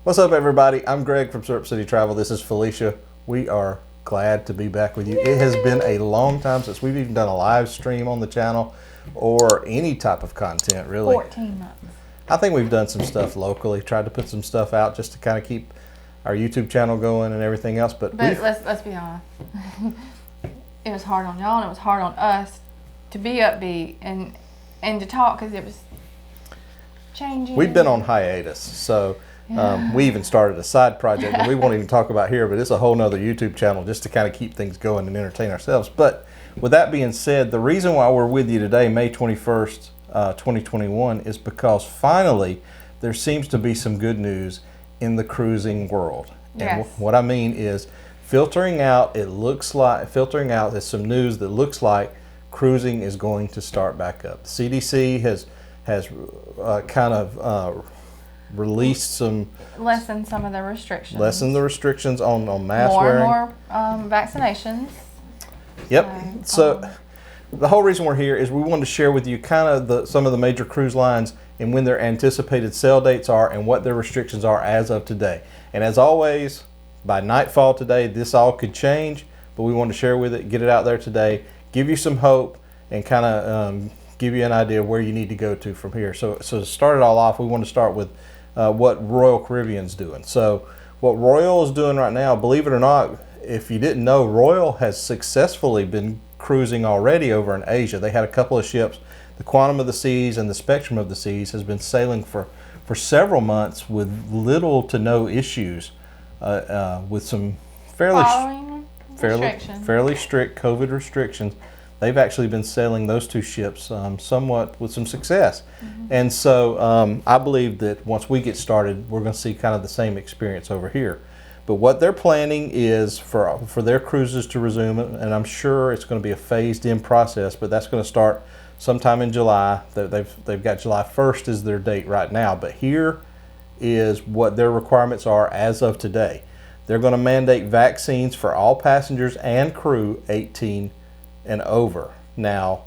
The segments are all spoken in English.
What's up, everybody? I'm Greg from Syrup City Travel. This is Felicia. We are glad to be back with you. It has been a long time since we've even done a live stream on the channel or any type of content, really. 14 months. I think we've done some stuff locally, tried to put some stuff out just to kind of keep our YouTube channel going and everything else. But let's be honest. It was hard on y'all and it was hard on us to be upbeat and to talk because it was changing. We've been on hiatus, so we even started a side project that we won't even talk about here, but it's a whole nother YouTube channel just to kind of keep things going and entertain ourselves. But with that being said, the reason why we're with you today, May 21st, 2021, is because finally there seems to be some good news in the cruising world. Yes. And what I mean is filtering out is some news that looks like cruising is going to start back up. The CDC has released some, lessen some of the restrictions. lessen the restrictions on mask wearing. More vaccinations. Yep. So the whole reason we're here is we wanted to share with you kind of some of the major cruise lines and when their anticipated sail dates are and what their restrictions are as of today. And as always, by nightfall today, this all could change, but we want to share with it, get it out there today, give you some hope, and kind of give you an idea of where you need to go to from here. So to start it all off, we want to start with what Royal Caribbean's doing. So what Royal is doing right now, believe it or not, if you didn't know, Royal has successfully been cruising already over in Asia. They had a couple of ships, the Quantum of the Seas and the Spectrum of the Seas, has been sailing for several months with little to no issues, with some fairly strict COVID restrictions. They've actually been sailing those two ships somewhat with some success. Mm-hmm. And so I believe that once we get started, we're going to see kind of the same experience over here. But what they're planning is for their cruises to resume, and I'm sure it's going to be a phased-in process, but that's going to start sometime in July. They've got July 1st as their date right now. But here is what their requirements are as of today. They're going to mandate vaccines for all passengers and crew 18 and over. Now,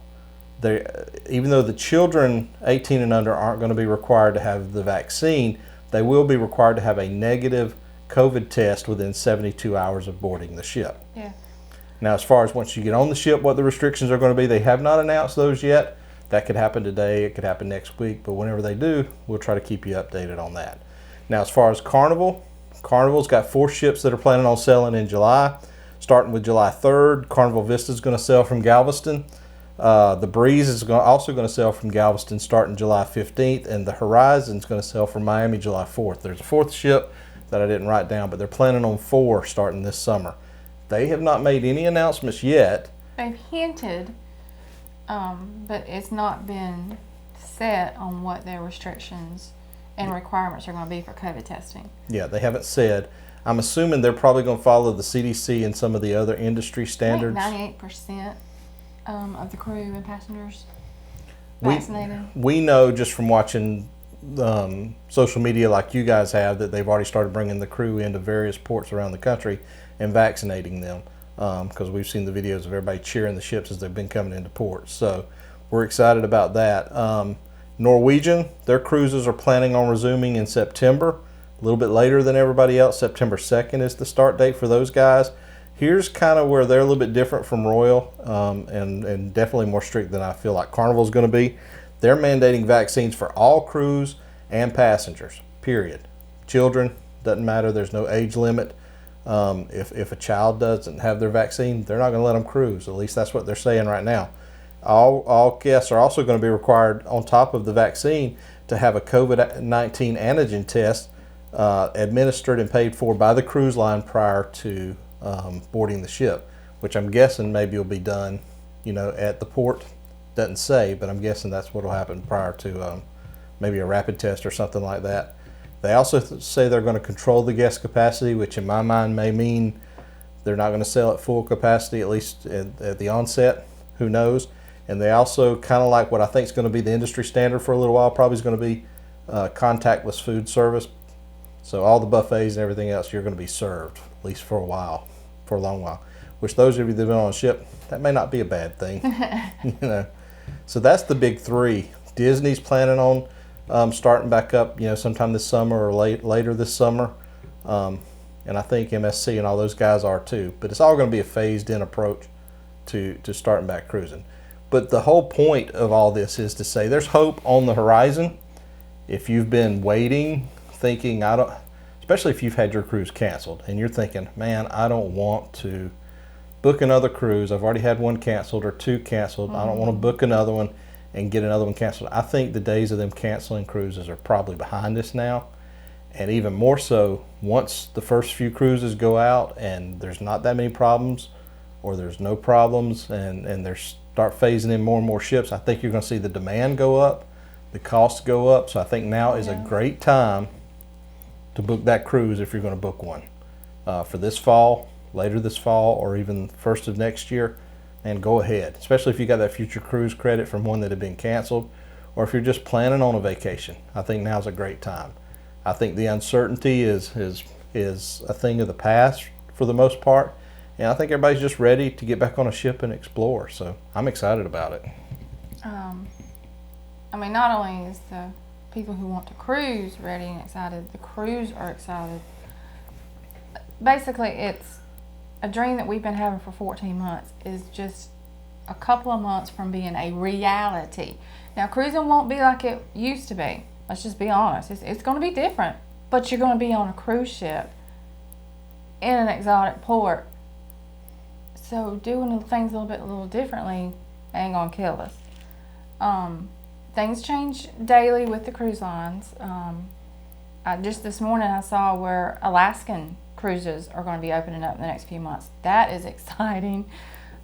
even though the children 18 and under aren't going to be required to have the vaccine, they will be required to have a negative COVID test within 72 hours of boarding the ship. Yeah. Now, as far as once you get on the ship, what the restrictions are going to be, they have not announced those yet. That could happen today, it could happen next week, but whenever they do, we'll try to keep you updated on that. Now, as far as Carnival's got 4 ships that are planning on sailing in July. Starting with July 3rd, Carnival Vista is going to sail from Galveston. The Breeze is also going to sail from Galveston starting July 15th, and the Horizon is going to sail from Miami July 4th. There's a 4th ship that I didn't write down, but they're planning on 4 starting this summer. They have not made any announcements yet. They've hinted, but it's not been set on what their restrictions and requirements are going to be for COVID testing. Yeah, they haven't said. I'm assuming they're probably going to follow the CDC and some of the other industry standards. I think 98% of the crew and passengers vaccinated. We know just from watching social media like you guys have that they've already started bringing the crew into various ports around the country and vaccinating them, because we've seen the videos of everybody cheering the ships as they've been coming into port. So we're excited about that. Norwegian, their cruises are planning on resuming in September. A little bit later than everybody else. September 2nd is the start date for those guys. Here's kind of where they're a little bit different from Royal, and definitely more strict than I feel like Carnival's going to be. They're mandating vaccines for all crews and passengers, period. Children, doesn't matter. There's no age limit. If a child doesn't have their vaccine, they're not going to let them cruise. At least that's what they're saying right now. All guests are also going to be required, on top of the vaccine, to have a COVID-19 antigen test administered and paid for by the cruise line prior to boarding the ship, which I'm guessing maybe will be done, at the port. Doesn't say, but I'm guessing that's what will happen prior to maybe a rapid test or something like that. They also say they're going to control the guest capacity, which in my mind may mean they're not going to sail at full capacity, at least at the onset. Who knows? And they also, kind of like what I think is going to be the industry standard for a little while, probably is going to be contactless food service. So all the buffets and everything else, you're going to be served, at least for a while, for a long while. Which those of you that have been on a ship, that may not be a bad thing. So that's the big 3. Disney's planning on starting back up, sometime this summer or later this summer. And I think MSC and all those guys are too. But it's all going to be a phased-in approach to starting back cruising. But the whole point of all this is to say there's hope on the horizon. If you've been waiting, thinking, especially if you've had your cruise canceled and you're thinking, man, I don't want to book another cruise. I've already had one canceled or two canceled. I don't want to book another one and get another one canceled. I think the days of them canceling cruises are probably behind us now. And even more so, once the first few cruises go out and there's not that many problems, or there's no problems, and they start phasing in more and more ships, I think you're going to see the demand go up, the costs go up. So I think now is a great time to book that cruise if you're going to book one for this fall, later this fall, or even first of next year. And go ahead, especially if you got that future cruise credit from one that had been canceled, or if you're just planning on a vacation. I think now's a great time. I think the uncertainty is a thing of the past for the most part, and I think everybody's just ready to get back on a ship and explore. So I'm excited about it. I mean, not only is the people who want to cruise ready and excited, the crews are excited. Basically, it's a dream that we've been having for 14 months is just a couple of months from being a reality. Now, cruising won't be like it used to be. Let's just be honest. It's going to be different, but you're going to be on a cruise ship in an exotic port. So doing things a little differently ain't going to kill us. Things change daily with the cruise lines. Just this morning I saw where Alaskan cruises are going to be opening up in the next few months. That is exciting.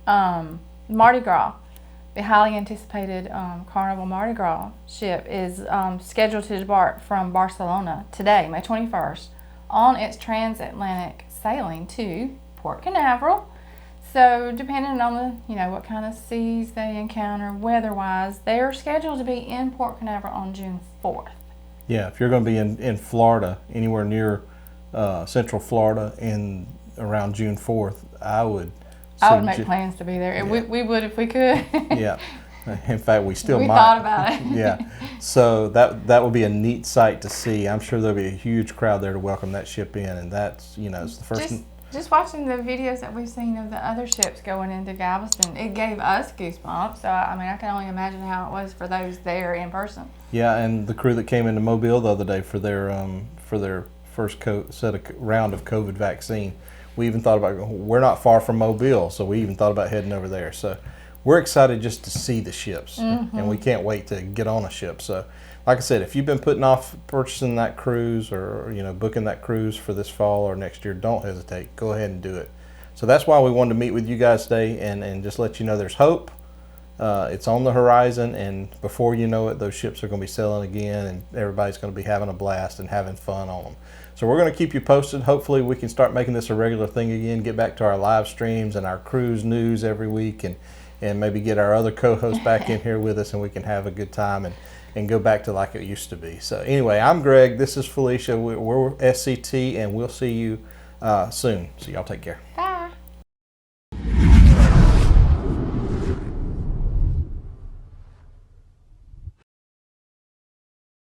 Mardi Gras. The highly anticipated Carnival Mardi Gras ship is scheduled to depart from Barcelona today, May 21st, on its transatlantic sailing to Port Canaveral. So depending on what kind of seas they encounter weather-wise, they are scheduled to be in Port Canaveral on June 4th. Yeah, if you're going to be in Florida, anywhere near Central Florida, around June 4th, I would make plans to be there. Yeah. We would if we could. Yeah. In fact, we still might. We thought about it. Yeah. So that would be a neat sight to see. I'm sure there'll be a huge crowd there to welcome that ship in, and that's, it's the first. Just watching the videos that we've seen of the other ships going into Galveston, it gave us goosebumps. So, I mean, I can only imagine how it was for those there in person. Yeah, and the crew that came into Mobile the other day for their first round of COVID vaccine, we even thought about, we're not far from Mobile, so we even thought about heading over there. So we're excited just to see the ships, and we can't wait to get on a ship. So like I said, if you've been putting off purchasing that cruise or booking that cruise for this fall or next year, don't hesitate. Go ahead and do it. So that's why we wanted to meet with you guys today and just let you know there's hope. It's on the horizon, and before you know it, those ships are going to be sailing again, and everybody's going to be having a blast and having fun on them. So we're going to keep you posted. Hopefully we can start making this a regular thing again, get back to our live streams and our cruise news every week, and maybe get our other co-hosts back in here with us, and we can have a good time and go back to like it used to be. So anyway, I'm Greg. This is Felicia. We're SCT, and we'll see you soon. So y'all take care. Bye.